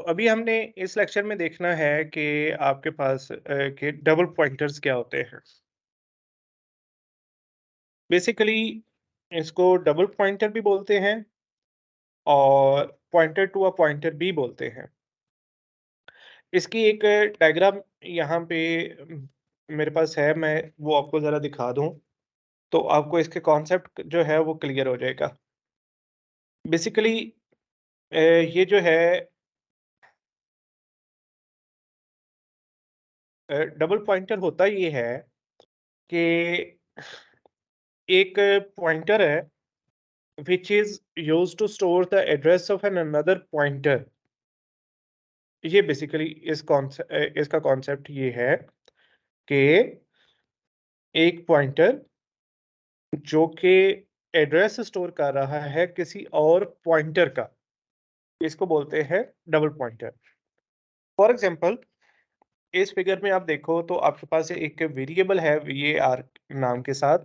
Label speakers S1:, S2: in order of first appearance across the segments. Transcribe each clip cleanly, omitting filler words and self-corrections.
S1: अभी हमने इस लेक्चर में देखना है कि आपके पास के डबल पॉइंटर्स क्या होते हैं। बेसिकली इसको डबल पॉइंटर भी बोलते हैं और पॉइंटर टू अ पॉइंटर भी बोलते हैं। इसकी एक डायग्राम यहाँ पे मेरे पास है, मैं वो आपको ज़रा दिखा दूँ, तो आपको इसके कॉन्सेप्ट जो है वो क्लियर हो जाएगा। बेसिकली ये जो है डबल पॉइंटर होता ये है कि एक पॉइंटर है which is used to store the address of an another pointer। ये बेसिकली इसका कॉन्सेप्ट ये है कि एक पॉइंटर जो कि एड्रेस स्टोर कर रहा है किसी और पॉइंटर का, इसको बोलते हैं डबल पॉइंटर। फॉर एग्जांपल इस फिगर में आप देखो तो आपके पास एक वेरिएबल है var नाम के साथ,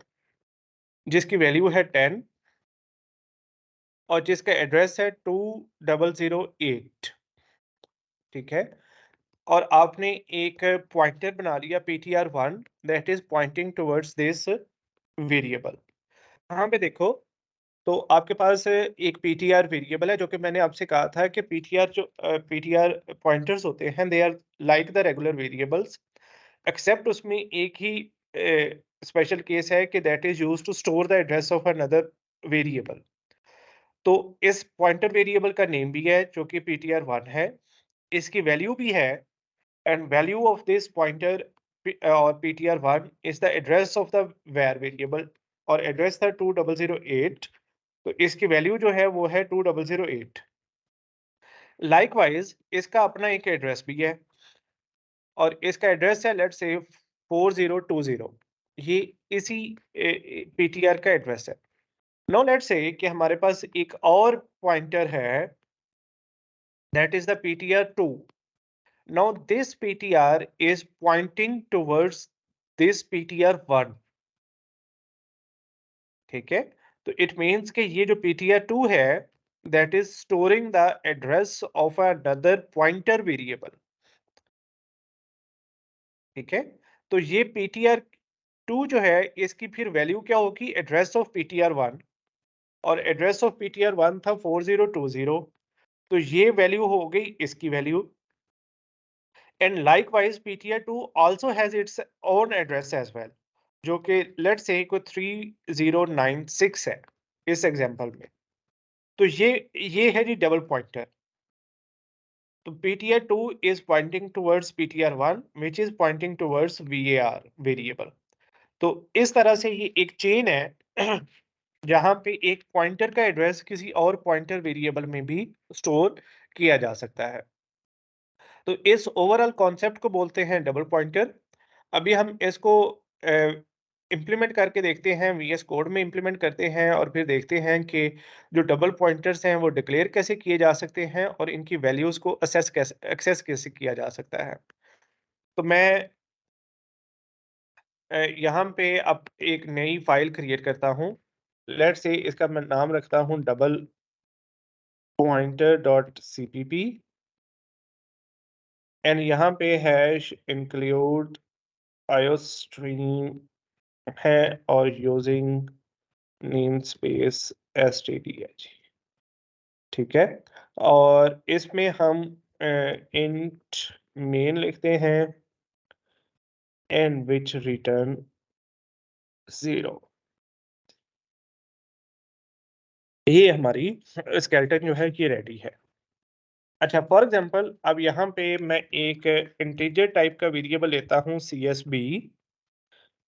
S1: जिसकी वैल्यू है 10 और जिसका एड्रेस है 2008। ठीक है, और आपने एक पॉइंटर बना लिया ptr1 that is pointing towards this variable. यहाँ पे देखो तो आपके पास एक ptr वेरिएबल है, जो कि मैंने आपसे कहा था कि ptr पॉइंटर्स होते हैं, they are like the regular variables, except उसमें एक ही स्पेशल केस है कि that is used to store the address of another variable. तो इस पॉइंटर वेरिएबल का नेम भी है जो कि ptr1 है, इसकी वैल्यू भी है, and value of this pointer or ptr1 is the address of the var variable, और एड्रेस था 2008, तो इसकी वैल्यू जो है वो है 2008। लाइकवाइज इसका अपना एक एड्रेस भी है और इसका एड्रेस है लेट्स से 4020। ये इसी पीटीआर का एड्रेस है। नो लेट्स से कि हमारे पास एक और पॉइंटर है that is the ptr2। Now this PTR is pointing towards this PTR1। ठीक है, तो इट मीन्स कि ये जो PTR2 है that is storing the address of another pointer variable. ठीक है, तो ये PTR2 जो है इसकी फिर वैल्यू क्या होगी, एड्रेस ऑफ PTR1, और एड्रेस ऑफ PTR1 था 4020, तो ये वैल्यू हो गई इसकी value. And likewise ptr2 also has its own address as well, जो कि लेट्स से कोई 3096 है इस एग्जांपल में। तो ये है जी डबल पॉइंटर। तो ptr2 is pointing towards ptr1 which is pointing towards var variable. तो इस तरह से ये एक चेन है जहां पे एक पॉइंटर का एड्रेस किसी और पॉइंटर वेरिएबल में भी स्टोर किया जा सकता है। तो इस ओवरऑल कॉन्सेप्ट को बोलते हैं डबल पॉइंटर। अभी हम इसको इम्प्लीमेंट करके देखते हैं, वीएस कोड में इम्प्लीमेंट करते हैं और फिर देखते हैं कि जो डबल पॉइंटर्स हैं वो डिक्लेयर कैसे किए जा सकते हैं और इनकी वैल्यूज को एक्सेस कैसे किया जा सकता है। तो मैं यहाँ पे अब एक नई फाइल क्रिएट करता हूँ। लेट्स से इसका मैं नाम रखता हूँ double pointer dot cpp, and यहाँ पे हैश इंक्लूड iostream है और यूजिंग नेम स्पेस stdh। ठीक है, और इसमें हम इंट मेन लिखते हैं एंड विच रिटर्न 0। ये हमारी स्केलेटन जो है ये रेडी है। अच्छा, फॉर एग्जांपल अब यहाँ पे मैं एक इंटीजर टाइप का वेरिएबल लेता हूँ csb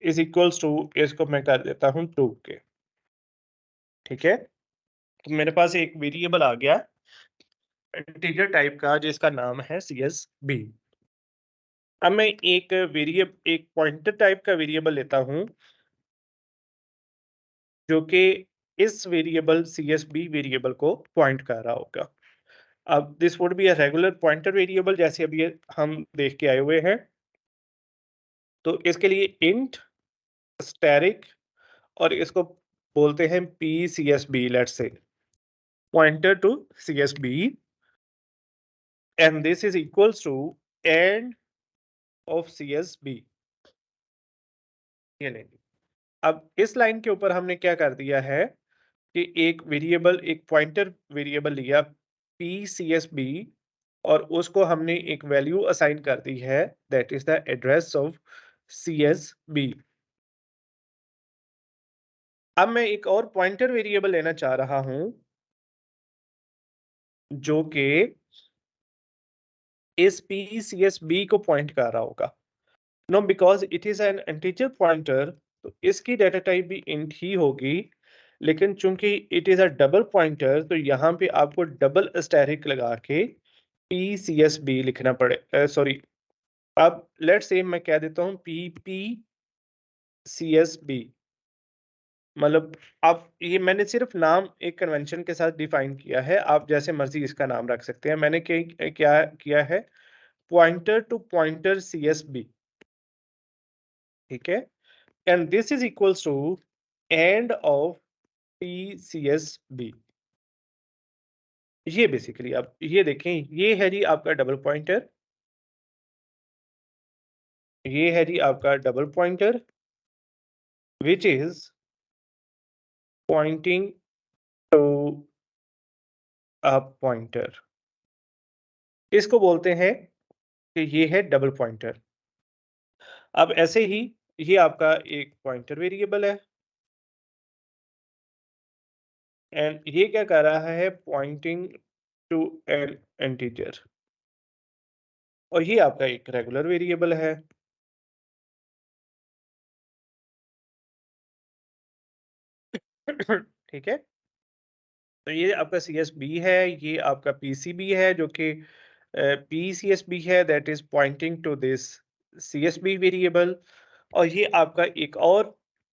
S1: इज इक्वल्स टू, इसको मैं कर देता हूँ 2 के। ठीक है, तो मेरे पास एक वेरिएबल आ गया इंटीजर टाइप का जिसका नाम है csb। अब मैं एक पॉइंटर टाइप का वेरिएबल लेता हूं जो कि इस वेरिएबल csb वेरिएबल को पॉइंट कर रहा होगा। अब this would be a regular pointer variable जैसे अभी हम देख के आए हुए हैं। तो इसके लिए इंट स्टैरिक, और इसको बोलते हैं pcsb, let's say pointer to csb, and this is equals to and of CSB। ये लेंगे। अब इस लाइन के ऊपर हमने क्या कर दिया है कि एक वेरिएबल, एक पॉइंटर वेरिएबल लिया PCSB, और उसको हमने एक वैल्यू असाइन कर दी है, that is the address of CSB। अब मैं एक और पॉइंटर वेरिएबल लेना चाह रहा हूं जो कि इस PCSB को पॉइंट कर रहा होगा। No, because it is an integer pointer, तो इसकी डाटा टाइप भी इंट ही होगी। लेकिन चूंकि it is a double pointer, तो यहाँ पे आपको डबल अस्टेरिक लगा के PCSB लिखना पड़े, सॉरी, अब लेट्स से मैं कह देता हूँ PPCSB। मतलब अब ये मैंने सिर्फ नाम एक कन्वेंशन के साथ डिफाइन किया है, आप जैसे मर्जी इसका नाम रख सकते हैं। मैंने क्या किया है, पॉइंटर टू पॉइंटर CSB, ठीक है। And this is equals to and of PCSB। ये बेसिकली आप ये देखें, ये है जी आपका डबल पॉइंटर, ये है जी आपका double pointer which is pointing to a pointer. इसको बोलते हैं कि ये है डबल पॉइंटर। अब ऐसे ही ये आपका एक पॉइंटर वेरिएबल है, एंड ये क्या कर रहा है, पॉइंटिंग टू एन इंटीजर, और ये आपका एक रेगुलर वेरिएबल है। ठीक है, तो ये आपका CSB है, ये आपका PCB है जो कि PCSB है, that is pointing to this CSB variable. और ये आपका एक और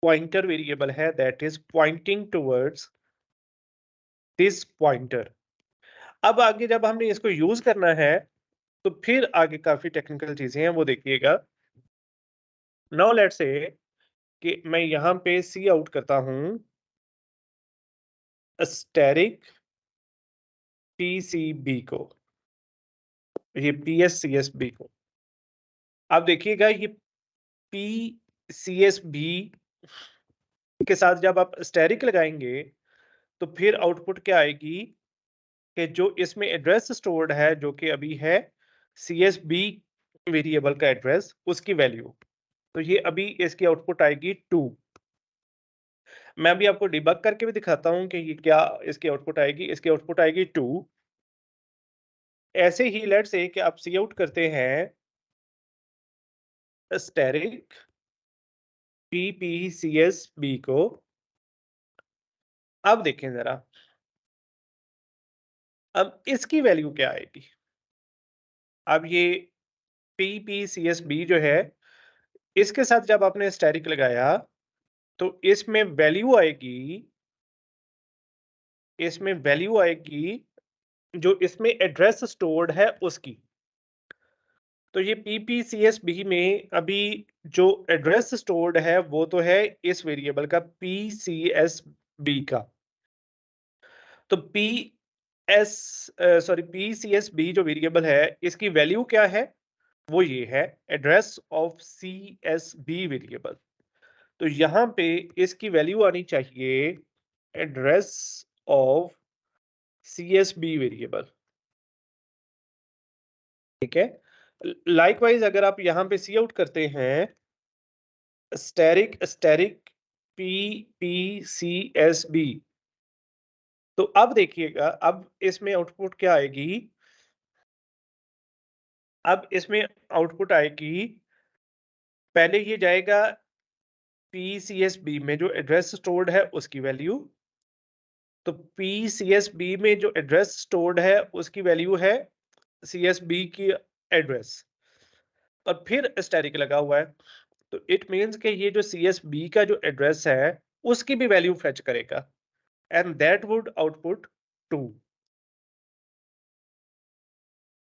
S1: पॉइंटर वेरिएबल है, that is pointing towards this pointer. अब आगे जब हमने इसको यूज करना है, तो फिर आगे काफी टेक्निकल चीजें हैं, वो देखिएगा। नाउ लेट्स से कि मैं यहाँ पे सी आउट करता हूँ स्टेरिक PCB को, ये PSCSB को। आप देखिएगा ये PCSB के साथ जब आप स्टेरिक लगाएंगे, तो फिर आउटपुट क्या आएगी कि जो इसमें एड्रेस स्टोर्ड है, जो कि अभी है CSB वेरिएबल का एड्रेस, उसकी वैल्यू, तो ये अभी इसकी आउटपुट आएगी 2। मैं अभी आपको डिबग करके भी दिखाता हूं कि ये क्या इसकी आउटपुट आएगी। इसकी आउटपुट आएगी 2। ऐसे ही लेट्स से कि आप सी आउट करते हैं स्टेरिक PPCSB को। अब देखें जरा, अब इसकी वैल्यू क्या आएगी। अब ये PPCSB जो है, इसके साथ जब आपने स्टेरिक लगाया, तो इसमें वैल्यू आएगी जो इसमें एड्रेस स्टोर्ड है उसकी। तो ये PPCSB में अभी जो एड्रेस स्टोर्ड है वो तो है इस वेरिएबल का PCSB का। तो PCSB जो वेरिएबल है, इसकी वैल्यू क्या है, वो ये है एड्रेस ऑफ CSB वेरिएबल। तो यहाँ पे इसकी वैल्यू आनी चाहिए एड्रेस ऑफ CSB वेरिएबल, ठीक है। लाइकवाइज अगर आप यहाँ पे सी आउट करते हैं स्टेरिक PPCSB, तो अब देखिएगा, अब इसमें आउटपुट क्या आएगी। अब इसमें आउटपुट आएगी, पहले ये जाएगा PCSB में जो एड्रेस स्टोर्ड है उसकी वैल्यू। तो PCSB में जो एड्रेस स्टोर्ड है उसकी वैल्यू है CSB की एड्रेस, और फिर स्टैटिक लगा हुआ है। तो इट मीन्स कि ये जो CSB का जो एड्रेस है उसकी भी वैल्यू फेच करेगा, एंड दैट वुड आउटपुट 2।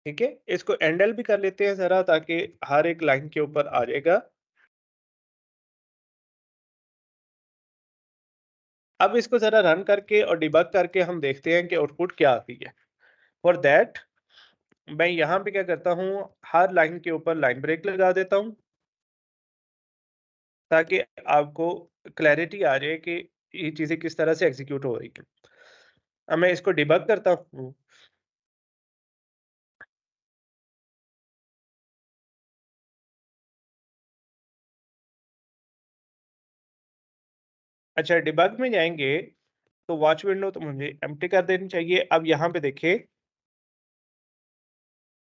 S1: ठीक है, इसको एंडल भी कर लेते हैं जरा, ताकि हर एक लाइन के ऊपर आ जाएगा। अब इसको जरा रन करके और डिबग करके हम देखते हैं कि आउटपुट क्या आती है। फॉर दैट मैं यहाँ पे क्या करता हूँ, हर लाइन के ऊपर लाइन ब्रेक लगा देता हूँ, ताकि आपको क्लैरिटी आ जाए कि ये चीज़ें किस तरह से एग्ज़ीक्यूट हो रही हैं। अब मैं इसको डिबग करता हूँ। अच्छा, डिबग में जाएँगे, तो वॉच विंडो तो मुझे एम्प्टी कर देनी चाहिए। अब यहाँ पे देखिए,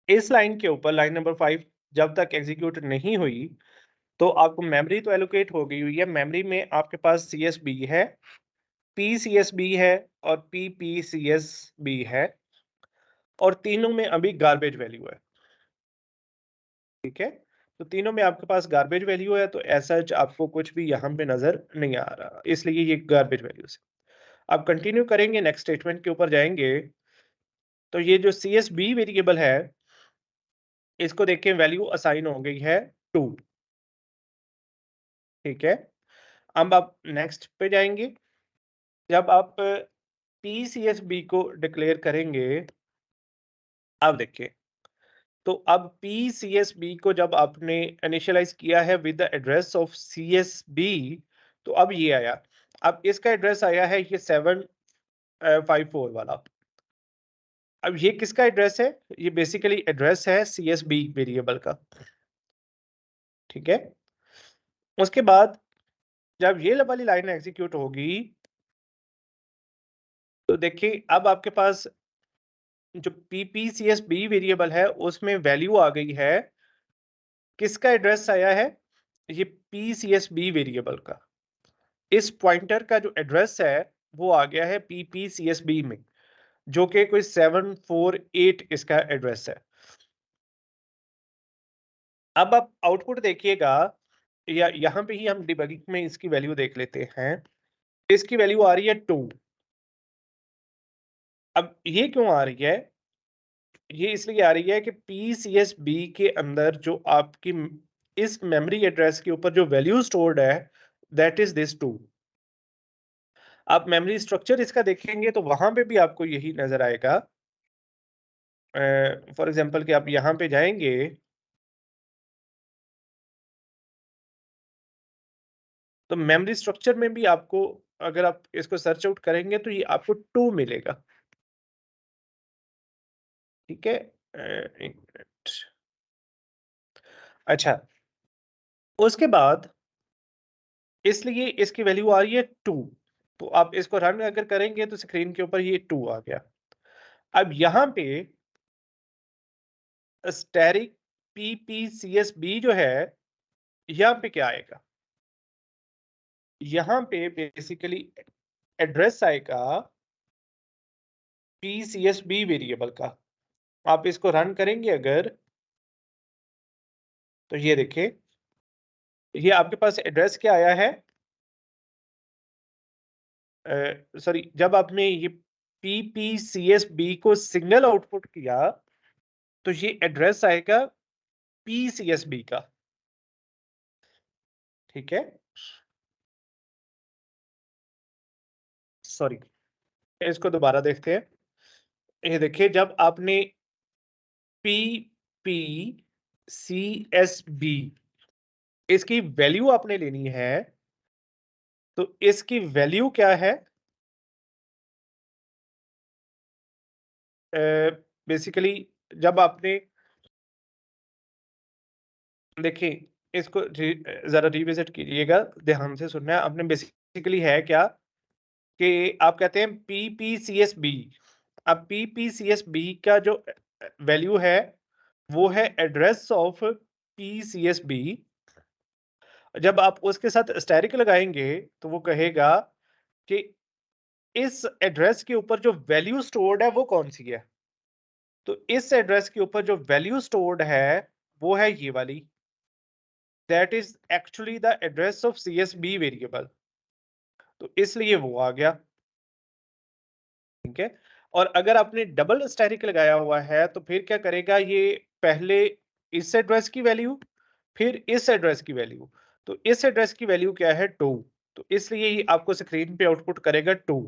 S1: इस लाइन के ऊपर लाइन नंबर 5 जब तक एग्ज़ीक्यूट नहीं हुई, तो आपको मेमोरी तो एलोकेट हो गई हुई है। मेमोरी में आपके पास सीएसबी है, पीसीएसबी है और पीपीसीएसबी है, और तीनों में अभी गार्बेज वैल्यू है, ठीक है? तो तीनों में आपके पास गार्बेज वैल्यू है, तो एज़ सच आपको कुछ भी यहाँ पे नज़र नहीं आ रहा, इसलिए ये गार्बेज वैल्यूज़ है। अब कंटिन्यू करेंगे, नेक्स्ट स्टेटमेंट के ऊपर जाएँगे, तो ये जो सीएसबी वेरिएबल है, इसको देखिए वैल्यू असाइन हो गई है 2, ठीक है? अब आप नेक्स्ट पे जाएँगे, जब आप पीसीएसबी को डिक्लेयर करेंगे, अब देखिए, तो अब पीसीएसबी को जब आपने इनिशियलाइज़ किया है with the address of CSB, तो अब ये आया। अब इसका एड्रेस आया है ये 754 वाला। अब ये किसका एड्रेस है? ये बेसिकली एड्रेस है सीएसबी वेरिएबल का, ठीक है? उसके बाद जब ये वाली लाइन एग्ज़ीक्यूट होगी, तो देखिए अब आपके पास जो पीपीसीएसबी वेरिएबल है, उसमें वैल्यू आ गई है, किसका एड्रेस आया है? ये पीसीएसबी वेरिएबल का। इस पॉइंटर का जो एड्रेस है, वो आ गया है पीपीसीएसबी में, जो कि कोई 748 इसका एड्रेस है। अब आप आउटपुट देखिएगा, या यहाँ पे ही हम डिबगिंग में इसकी वैल्यू देख लेते हैं। इसकी वैल्यू आ रही है 2। अब ये क्यों आ रही है? ये इसलिए आ रही है कि पीसीएसबी के अंदर जो आपकी इस मेमोरी एड्रेस के ऊपर जो वैल्यू स्टोर्ड है, दैट इज दिस 2। आप मेमोरी स्ट्रक्चर इसका देखेंगे तो वहां पे भी आपको यही नजर आएगा। फॉर एग्जांपल कि आप यहाँ पे जाएंगे, तो मेमोरी स्ट्रक्चर में भी आपको, अगर आप इसको सर्च आउट करेंगे, तो ये आपको 2 मिलेगा, ठीक है? एक मिनट। अच्छा, उसके बाद इसलिए इसकी वैल्यू आ रही है 2। तो आप इसको रन अगर करेंगे, तो स्क्रीन के ऊपर ये 2 आ गया। अब यहाँ पे स्टैटिक पीपीसीएसबी जो है, यहाँ पे क्या आएगा? यहाँ पे बेसिकली एड्रेस आएगा पीसीएसबी वेरिएबल का। आप इसको रन करेंगे अगर, तो ये देखिए, ये आपके पास एड्रेस क्या आया है? सॉरी, जब आपने ये पीपीसीएसबी को सिग्नल आउटपुट किया, तो ये एड्रेस आएगा पीसीएसबी का, ठीक है? सॉरी, इसको दोबारा देखते हैं। ये देखिए, जब आपने पीपीसीएसबी, इसकी वैल्यू आपने लेनी है, तो इसकी वैल्यू क्या है? बेसिकली जब आपने, देखिए, इसको ज़रा रिविज़िट कीजिएगा, ध्यान से सुनना है आपने। बेसिकली है क्या कि आप कहते हैं पीपीसीएसबी। अब पीपीसीएसबी का जो वैल्यू है, वो है एड्रेस ऑफ पीसीएसबी। जब आप उसके साथ एस्टेरिक लगाएँगे, तो वो कहेगा कि इस एड्रेस के ऊपर जो वैल्यू स्टोर्ड है, वो कौन-सी है? तो इस एड्रेस के ऊपर जो वैल्यू स्टोर्ड है, वो है ये वाली। That is actually the address of CSB variable. तो इसलिए वो आ गया, ठीक है? और अगर आपने डबल स्टैटिक लगाया हुआ है, तो फिर क्या करेगा ये, पहले इस एड्रेस की वैल्यू, फिर इस एड्रेस की वैल्यू। तो इस एड्रेस की वैल्यू क्या है? 2। तो इसलिए ये आपको स्क्रीन पे आउटपुट करेगा 2।